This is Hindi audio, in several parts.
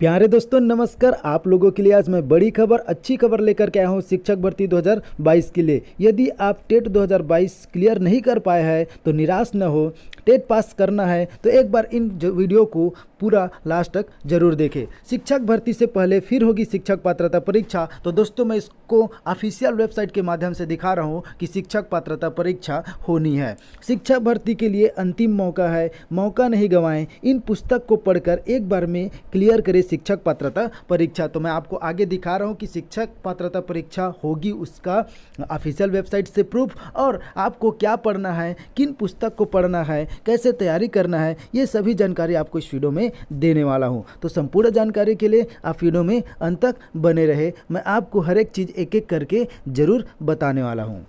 प्यारे दोस्तों नमस्कार। आप लोगों के लिए आज मैं बड़ी खबर अच्छी खबर लेकर के आया हूँ शिक्षक भर्ती 2022 के लिए। यदि आप टेट 2022 क्लियर नहीं कर पाए हैं तो निराश न हो। टेट पास करना है तो एक बार इन वीडियो को पूरा लास्ट तक जरूर देखें। शिक्षक भर्ती से पहले फिर होगी शिक्षक पात्रता परीक्षा। तो दोस्तों मैं इसको ऑफिशियल वेबसाइट के माध्यम से दिखा रहा हूँ कि शिक्षक पात्रता परीक्षा होनी है। शिक्षक भर्ती के लिए अंतिम मौका है, मौका नहीं गंवाएं। इन पुस्तक को पढ़कर एक बार में क्लियर करें शिक्षक पात्रता परीक्षा। तो मैं आपको आगे दिखा रहा हूँ कि शिक्षक पात्रता परीक्षा होगी, उसका ऑफिशियल वेबसाइट से प्रूफ, और आपको क्या पढ़ना है, किन पुस्तक को पढ़ना है, कैसे तैयारी करना है, ये सभी जानकारी आपको इस वीडियो में देने वाला हूँ। तो संपूर्ण जानकारी के लिए आप वीडियो में अंत तक बने रहे। मैं आपको हर एक चीज़ एक एक करके ज़रूर बताने वाला हूँ।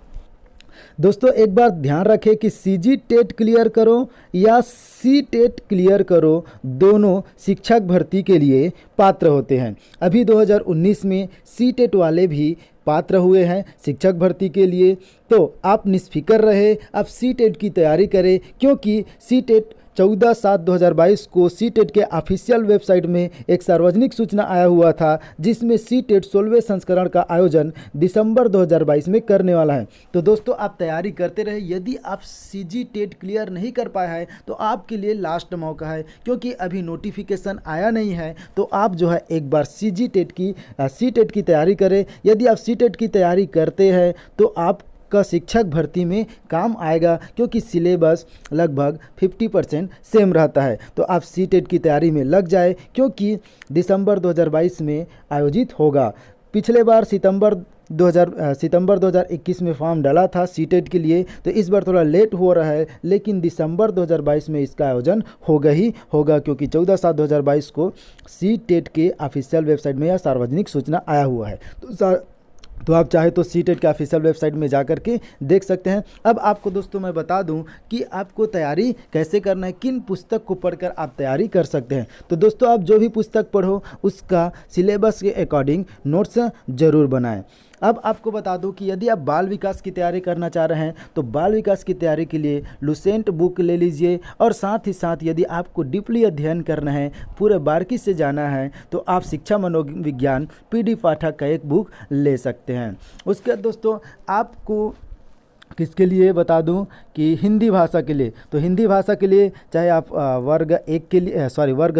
दोस्तों एक बार ध्यान रखें कि सीजी टेट क्लियर करो या सी टेट क्लियर करो, दोनों शिक्षक भर्ती के लिए पात्र होते हैं। अभी 2019 में सी टेट वाले भी पात्र हुए हैं शिक्षक भर्ती के लिए। तो आप निष्फिक्र रहे, आप सी टेट की तैयारी करें, क्योंकि सी टेट 14/7/2022 को सी टेट के ऑफिशियल वेबसाइट में एक सार्वजनिक सूचना आया हुआ था, जिसमें सी टेट 16वें संस्करण का आयोजन दिसंबर 2022 में करने वाला है। तो दोस्तों आप तैयारी करते रहे। यदि आप सीजी टेट क्लियर नहीं कर पाए हैं तो आपके लिए लास्ट मौका है, क्योंकि अभी नोटिफिकेशन आया नहीं है। तो आप जो है एक बार सी टेट की तैयारी करें। यदि आप सी टेट की तैयारी करते हैं तो आप का शिक्षक भर्ती में काम आएगा, क्योंकि सिलेबस लगभग 50% सेम रहता है। तो आप सी टेट की तैयारी में लग जाए, क्योंकि दिसंबर 2022 में आयोजित होगा। पिछले बार सितंबर 2021 में फॉर्म डाला था सी टेट के लिए, तो इस बार थोड़ा लेट हो रहा है, लेकिन दिसंबर 2022 में इसका आयोजन होगा ही होगा, क्योंकि 14/7/2022 को सी टेट के ऑफिशियल वेबसाइट में यह सार्वजनिक सूचना आया हुआ है। तो आप चाहे तो सी टेट के ऑफिशियल वेबसाइट में जाकर के देख सकते हैं। अब आपको दोस्तों मैं बता दूं कि आपको तैयारी कैसे करना है, किन पुस्तक को पढ़कर आप तैयारी कर सकते हैं। तो दोस्तों आप जो भी पुस्तक पढ़ो उसका सिलेबस के अकॉर्डिंग नोट्स ज़रूर बनाएं। अब आपको बता दूं कि यदि आप बाल विकास की तैयारी करना चाह रहे हैं तो बाल विकास की तैयारी के लिए लुसेंट बुक ले लीजिए, और साथ ही साथ यदि आपको डीपली अध्ययन करना है, पूरे बारीकी से जाना है, तो आप शिक्षा मनोविज्ञान पीडी पाठक का एक बुक ले सकते हैं। उसके बाद दोस्तों आपको किसके लिए बता दूं कि हिंदी भाषा के लिए, तो हिंदी भाषा के लिए चाहे आप वर्ग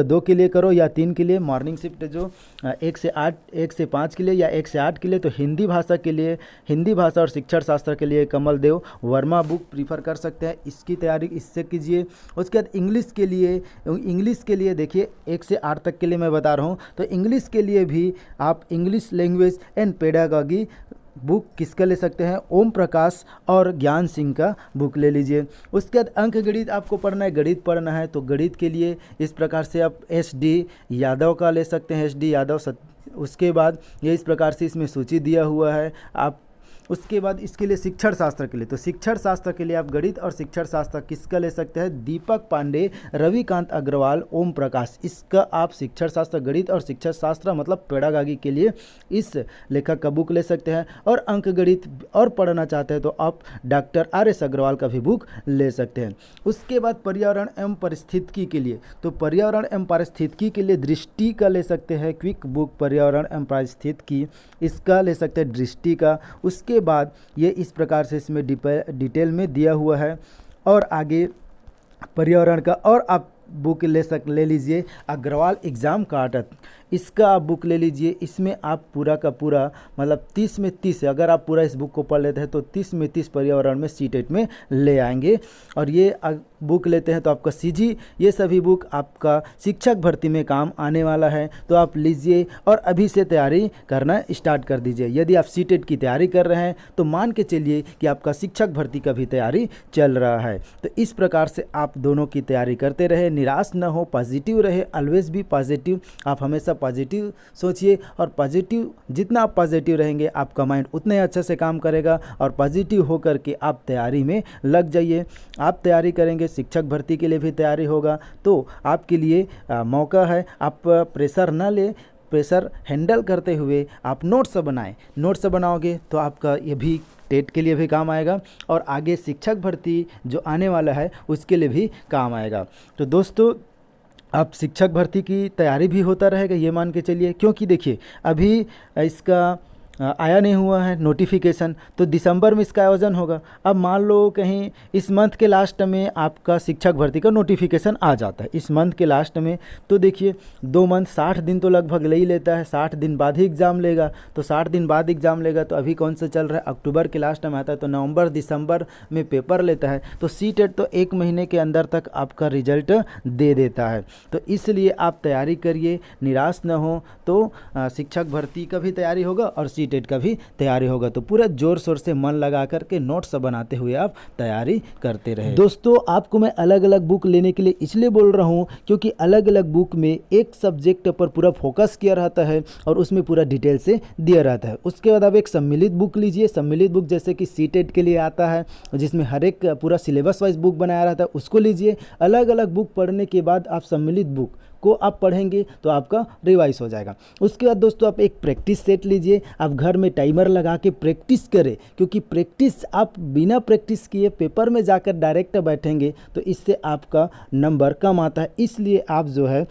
2 के लिए करो या 3 के लिए, मॉर्निंग शिफ्ट जो 1 से 5 के लिए या 1 से 8 के लिए, तो हिंदी भाषा के लिए, हिंदी भाषा और शिक्षण शास्त्र के लिए कमल देव वर्मा बुक प्रीफर कर सकते हैं। इसकी तैयारी इससे कीजिए। उसके बाद इंग्लिश के लिए देखिए 1 से 8 तक के लिए मैं बता रहा हूँ, तो इंग्लिश के लिए भी आप English language and pedagogy book किसका ले सकते हैं, ओम प्रकाश और ज्ञान सिंह का बुक ले लीजिए। उसके बाद अंक गणित आपको पढ़ना है, गणित पढ़ना है, तो गणित के लिए इस प्रकार से आप SD यादव का ले सकते हैं, SD यादव उसके बाद ये इस प्रकार से इसमें सूची दिया हुआ है। आप उसके बाद इसके लिए शिक्षण शास्त्र के लिए, तो शिक्षण शास्त्र के लिए आप गणित और शिक्षण शास्त्र किसका ले सकते हैं, दीपक पांडे, रविकांत अग्रवाल, ओम प्रकाश, इसका आप शिक्षण शास्त्र, गणित और शिक्षण शास्त्र मतलब पेडागॉजी के लिए इस लेखक का बुक ले सकते हैं। और अंक गणित और पढ़ना चाहते हैं तो आप डॉक्टर RS अग्रवाल का भी बुक ले सकते हैं। उसके बाद पर्यावरण एवं पारिस्थितिकी के लिए, तो पर्यावरण एवं पारिस्थितिकी के लिए दृष्टि का ले सकते हैं, क्विक बुक पर्यावरण एवं पारिस्थितिकी, इसका ले सकते हैं दृष्टि का। उसके बाद ये इस प्रकार से इसमें डिटेल में दिया हुआ है। और आगे पर्यावरण का और आप बुक ले लीजिए अग्रवाल एग्ज़ाम कार्ड, इसका आप बुक ले लीजिए। इसमें आप पूरा का पूरा मतलब 30 में 30, अगर आप पूरा इस बुक को पढ़ लेते हैं तो 30 में 30 पर्यावरण में सी टेट में ले आएंगे। और ये बुक लेते हैं तो आपका CG, ये सभी बुक आपका शिक्षक भर्ती में काम आने वाला है। तो आप लीजिए और अभी से तैयारी करना स्टार्ट कर दीजिए। यदि आप सी टेट की तैयारी कर रहे हैं तो मान के चलिए कि आपका शिक्षक भर्ती का भी तैयारी चल रहा है। तो इस प्रकार से आप दोनों की तैयारी करते रहे, निराश न हो, पॉजिटिव रहे, ऑलवेज भी पॉजिटिव। आप हमेशा पॉजिटिव सोचिए, और पॉजिटिव जितना आप पॉजिटिव रहेंगे आपका माइंड उतने अच्छे से काम करेगा, और पॉजिटिव होकर के आप तैयारी में लग जाइए। आप तैयारी करेंगे, शिक्षक भर्ती के लिए भी तैयारी होगा, तो आपके लिए मौका है। आप प्रेशर ना ले, प्रेशर हैंडल करते हुए आप नोट्स बनाएं। नोट्स बनाओगे तो आपका ये भी टेट के लिए भी काम आएगा, और आगे शिक्षक भर्ती जो आने वाला है उसके लिए भी काम आएगा। तो दोस्तों आप शिक्षक भर्ती की तैयारी भी होता रहेगा, ये मान के चलिए, क्योंकि देखिए अभी इसका आया नहीं हुआ है नोटिफिकेशन, तो दिसंबर में इसका आयोजन होगा। अब मान लो कहीं इस मंथ के लास्ट में आपका शिक्षक भर्ती का नोटिफिकेशन आ जाता है, इस मंथ के लास्ट में, तो देखिए 2 मंथ 60 दिन तो लगभग ले ही लेता है, 60 दिन बाद ही एग्ज़ाम लेगा। तो 60 दिन बाद एग्ज़ाम लेगा तो अभी कौन सा चल रहा है, अक्टूबर के लास्ट में आता है, तो नवंबर दिसंबर में पेपर लेता है। तो सीटेट तो 1 महीने के अंदर तक आपका रिजल्ट दे देता है। तो इसलिए आप तैयारी करिए, निराश न हो। तो शिक्षक भर्ती का भी तैयारी होगा और टेट का भी तैयारी होगा। तो पूरा जोर शोर से मन लगा करके नोट्स बनाते हुए आप तैयारी करते रहे। दोस्तों आपको मैं अलग अलग बुक लेने के लिए इसलिए बोल रहा हूँ क्योंकि अलग अलग बुक में एक सब्जेक्ट पर पूरा फोकस किया रहता है और उसमें पूरा डिटेल से दिया रहता है। उसके बाद आप एक सम्मिलित बुक लीजिए। सम्मिलित बुक जैसे कि सीटेट के लिए आता है, जिसमें हर एक पूरा सिलेबस वाइज बुक बनाया रहता है, उसको लीजिए। अलग अलग बुक पढ़ने के बाद आप सम्मिलित बुक को आप पढ़ेंगे तो आपका रिवाइज हो जाएगा। उसके बाद दोस्तों आप एक प्रैक्टिस सेट लीजिए। आप घर में टाइमर लगा के प्रैक्टिस करें, क्योंकि प्रैक्टिस आप बिना प्रैक्टिस किए पेपर में जाकर डायरेक्ट बैठेंगे तो इससे आपका नंबर कम आता है। इसलिए आप जो है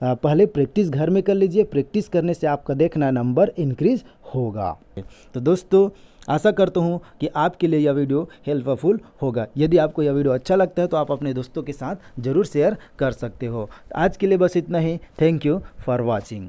पहले प्रैक्टिस घर में कर लीजिए। प्रैक्टिस करने से आपका देखना नंबर इंक्रीज होगा। तो दोस्तों आशा करता हूँ कि आपके लिए यह वीडियो हेल्पफुल होगा। यदि आपको यह वीडियो अच्छा लगता है तो आप अपने दोस्तों के साथ ज़रूर शेयर कर सकते हो। आज के लिए बस इतना ही। Thank you for watching.